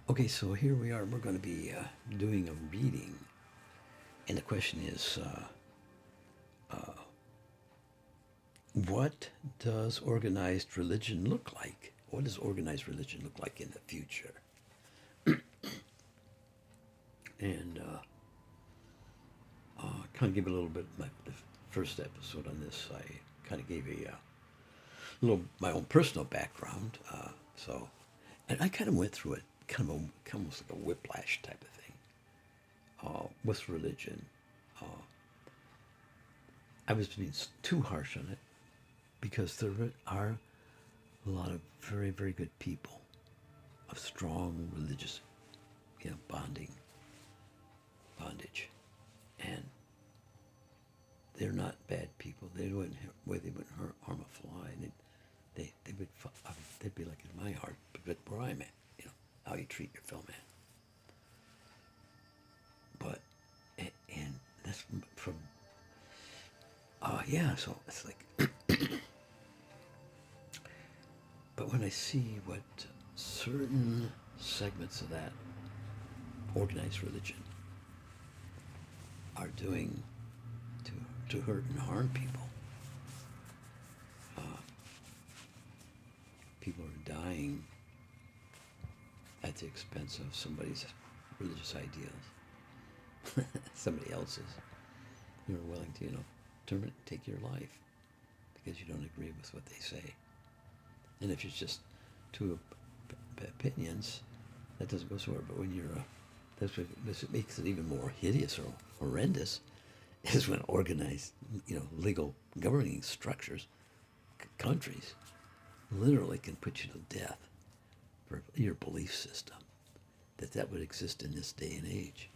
Okay, so here we are. We're going to be doing a reading. And the question is what does organized religion look like? What does organized religion look like in the future? And kind of give a little bit of the first episode on this. I kind of gave a little my own personal background. And I kind of went through it, almost like a whiplash type of thing with religion. I was being too harsh on it because there are a lot of very, very good people of strong religious, bondage, and they're not bad people. They wouldn't harm a fly. And they would, they'd be like in my heart, but where I'm at, how you treat your fellow man. But, and that's from, yeah, so it's like, but when I see what certain segments of that organized religion are doing to hurt and harm people, people are dying at the expense of somebody's religious ideals, somebody else's. You're willing to, take your life because you don't agree with what they say. And if it's just two opinions, that doesn't go somewhere. But when you're, that's what makes it even more hideous or horrendous, is when organized, legal governing structures, countries, literally can put you to death for your belief system. That would exist in this day and age.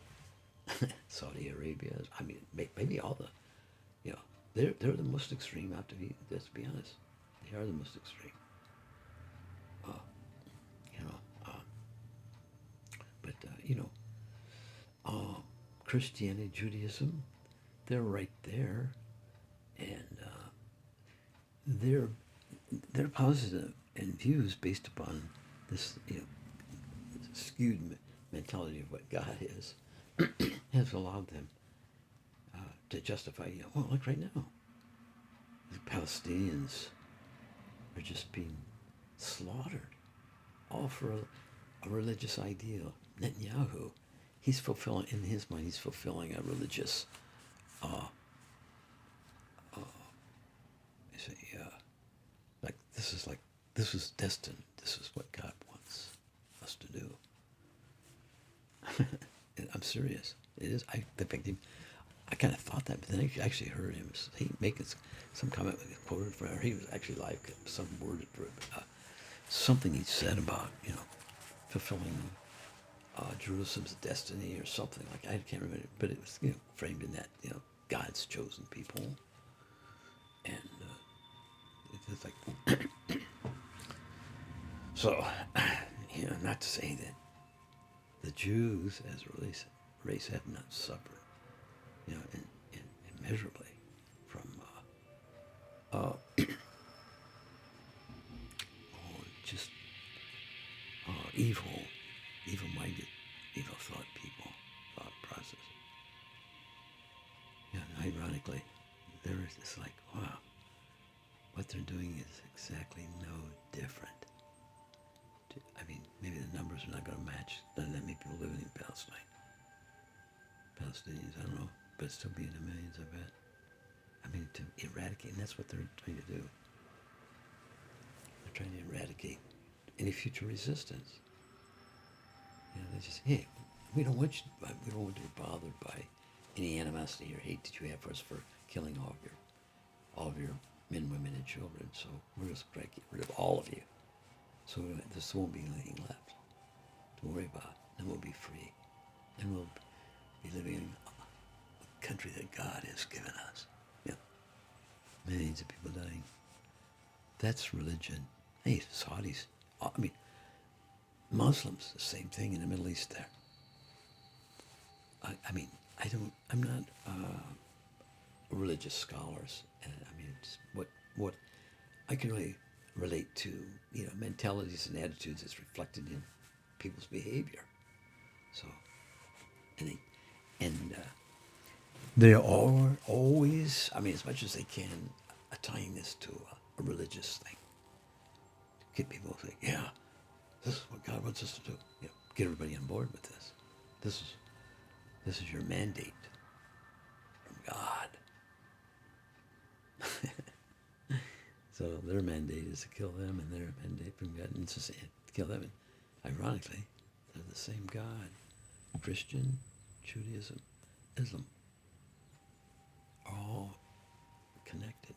Saudi Arabia, maybe all the, they're the most extreme. Let's be honest, they are the most extreme. Uh, you know, uh, but Christianity, Judaism, they're right there, and they're positive and views based upon this, skewed mentality of what God is, has allowed them to justify, well, look right now, the Palestinians are just being slaughtered, all for a religious ideal. Netanyahu, he's fulfilling, in his mind, he's fulfilling a religious, uh, say, like this is destined. This is what God wants us to do. And I'm serious. It is. I kind of thought that, but then I actually heard him making some comment quoted from, or he was actually like some word for something he said about fulfilling Jerusalem's destiny or something like, I can't remember, but it was framed in that God's chosen people, and it's like so not to say that the Jews as a race have not suffered immeasurably from just evil-minded, evil-thought people, thought process. And ironically, there is this like, wow, what they're doing is exactly no different. Maybe the numbers are not going to match. Not that many people living in Palestine. Palestinians, I don't know, but still be in the millions, I bet. To eradicate, and that's what they're trying to do. They're trying to eradicate any future resistance. They just, hey, we don't want you to be bothered by any animosity or hate that you have for us for killing all of your men, women, and children. So we're just trying to get rid of all of you. So this won't be anything left to worry about. And we'll be free. And we'll be living in a country that God has given us. Millions of people dying. That's religion. Hey, Saudis. Muslims, the same thing in the Middle East there. I'm not religious scholars. And it's what I can really relate to, mentalities and attitudes is reflected in people's behavior. So, and they are always, I mean, as much as they can, tying this to a religious thing. Get people to think, yeah, this is what God wants us to do. You know, get everybody on board with this. This is your mandate from God. So their mandate is to kill them, and their mandate from God is to kill them. And ironically, they're the same God. Christian, Judaism, Islam, are all connected.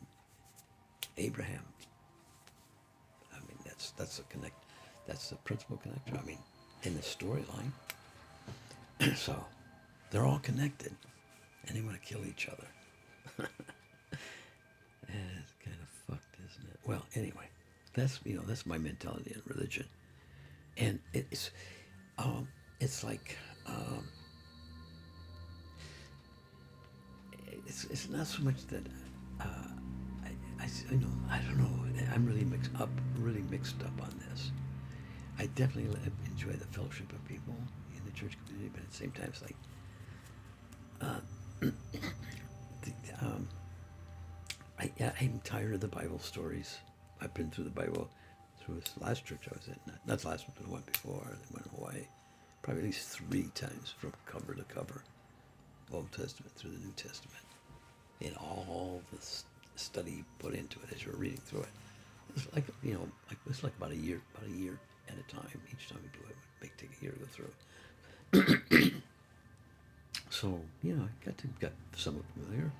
Abraham. I mean, that's the principal connector. I mean, in the storyline. So they're all connected, and they want to kill each other. And it's kind of fucked, isn't it? Well, anyway, that's my mentality in religion, and it's like it's not so much that I don't know. I'm really mixed up on this. I definitely enjoy the fellowship of people in the church community, but at the same time, it's like I'm tired of the Bible stories. I've been through the Bible through this last church I was in. Not the last one, but the one before. That went in Hawaii. Probably at least 3 times from cover to cover. Old Testament through the New Testament. And all the study put into it as you're reading through it. It's like, it's like about a year at a time. Each time we do it, it may take a year to go through. So, I got somewhat familiar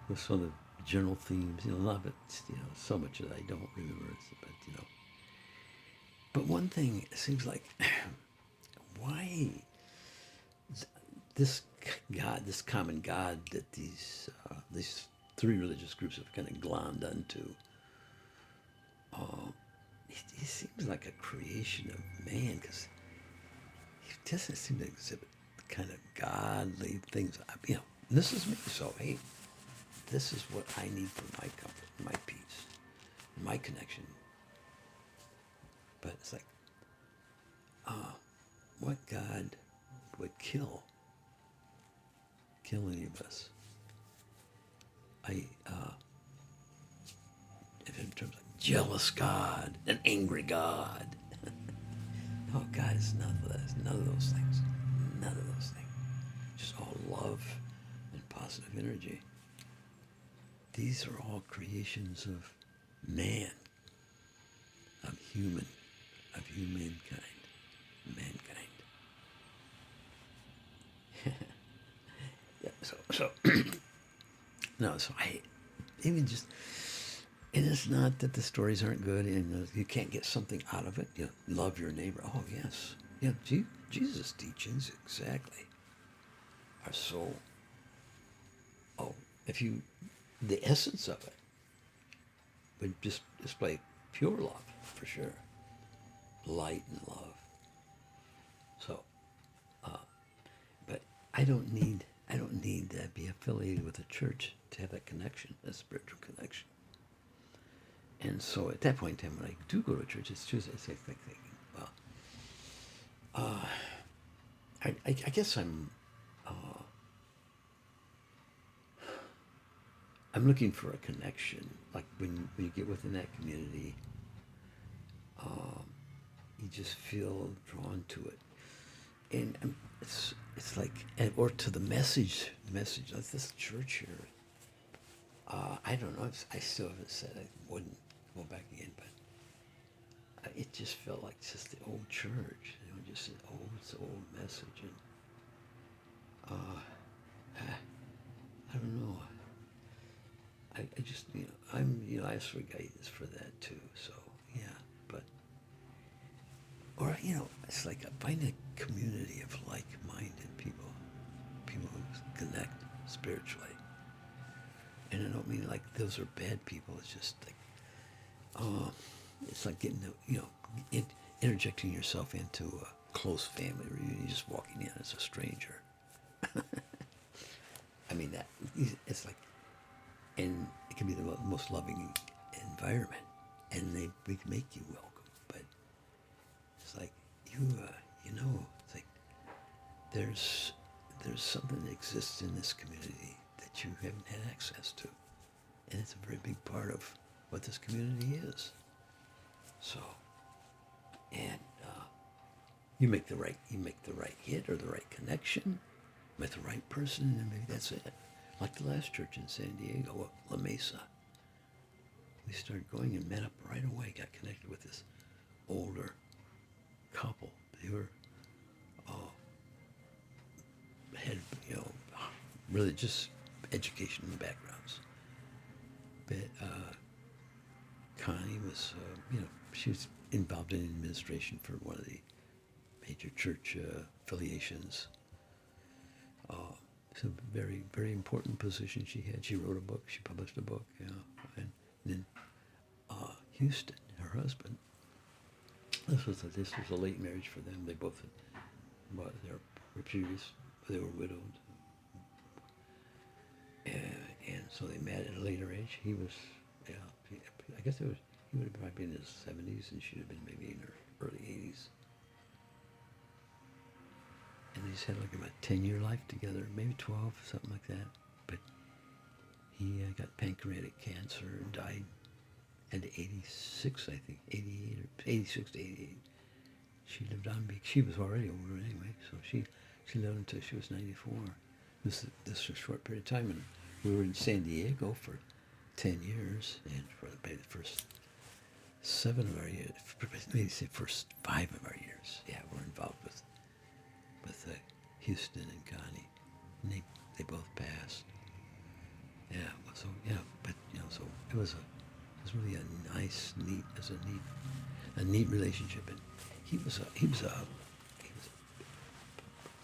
with some of the general themes. A lot of it, so much that I don't remember. But one thing, it seems like, why this God, this common God that these 3 religious groups have kind of glommed onto, he seems like a creation of man, because he doesn't seem to exhibit the kind of godly things. This is me, so hey, this is what I need for my comfort, my peace, my connection. But it's like, what God would kill any of us? In terms of jealous God, an angry God. No, God is none of those things. None of those things. Just all love and positive energy. These are all creations of man, of humankind. Yeah, so no, so I even just, and it's not that the stories aren't good and you can't get something out of it. Love your neighbor. Oh yes, Jesus' teachings exactly are so. Oh, the essence of it would just display pure love for sure, light and love. So, but I don't need to be affiliated with a church to have that connection, that spiritual connection. And so at that point in time, when I do go to a church, it's like thinking, well, I guess I'm looking for a connection. Like when you get within that community, you just feel drawn to it, and it's like, or to the message of this church here. I don't know. I still haven't said I wouldn't go back again, but it just felt like just the old church. Just it's an old message, and I don't know. I just I ask for guidance for that too. So yeah, but or it's like find a community of like-minded people who connect spiritually. And I don't mean like those are bad people. It's just like, it's like getting interjecting yourself into a close family reunion. You're just walking in as a stranger. I mean it's like, and it can be the most loving environment, and they make you welcome. But it's like you you know, it's like there's something that exists in this community that you haven't had access to, and it's a very big part of what this community is. So, and you make the right hit or the right connection with the right person, and maybe that's it. Like the last church in San Diego, La Mesa. We started going and met up right away. Got connected with this older couple. They were had religious education backgrounds. But Connie was, she was involved in administration for one of the major church affiliations. It's a very, very important position she had. She wrote a book. She published a book. And then Houston, her husband. This was a late marriage for them. They both had, they were previous. They were widowed. And so they met at a later age. He was, I guess he would have probably been in his 70s, and she'd have been maybe in her early 80s. And they just had like about 10-year life together, maybe 12, something like that. But he got pancreatic cancer and died at 86, I think, 88 or 86 to 88. She lived on. She was already older anyway, so she lived until she was 94. This was a short period of time, and we were in San Diego for 10 years, and for the first 7 of our years, maybe say first 5 of our years, we're involved with Houston and Connie, and they both passed. So it was really a nice, neat relationship, and he was a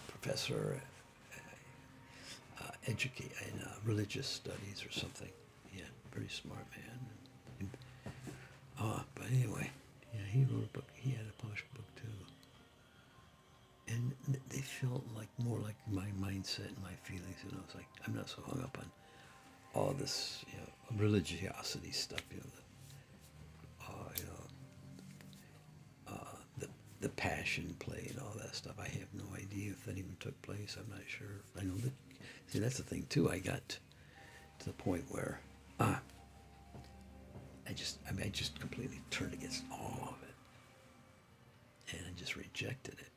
professor, educate in religious studies or something. Yeah, very smart man. But anyway, he wrote a book. He had a published book too. And they felt more like my mindset and my feelings. It's like I'm not so hung up on all this, religiosity stuff. The passion play and all that stuff. I have no idea if that even took place. I'm not sure. I know that. See, that's the thing too. I got to the point where I just completely turned against all of it, and I just rejected it.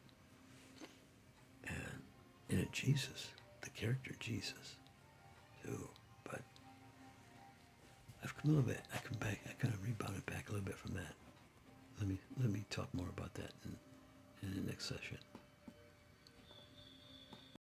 And Jesus, the character Jesus, too. But I've come a little bit. I come back. I kind of rebounded back a little bit from that. Let me talk more about that in the next session.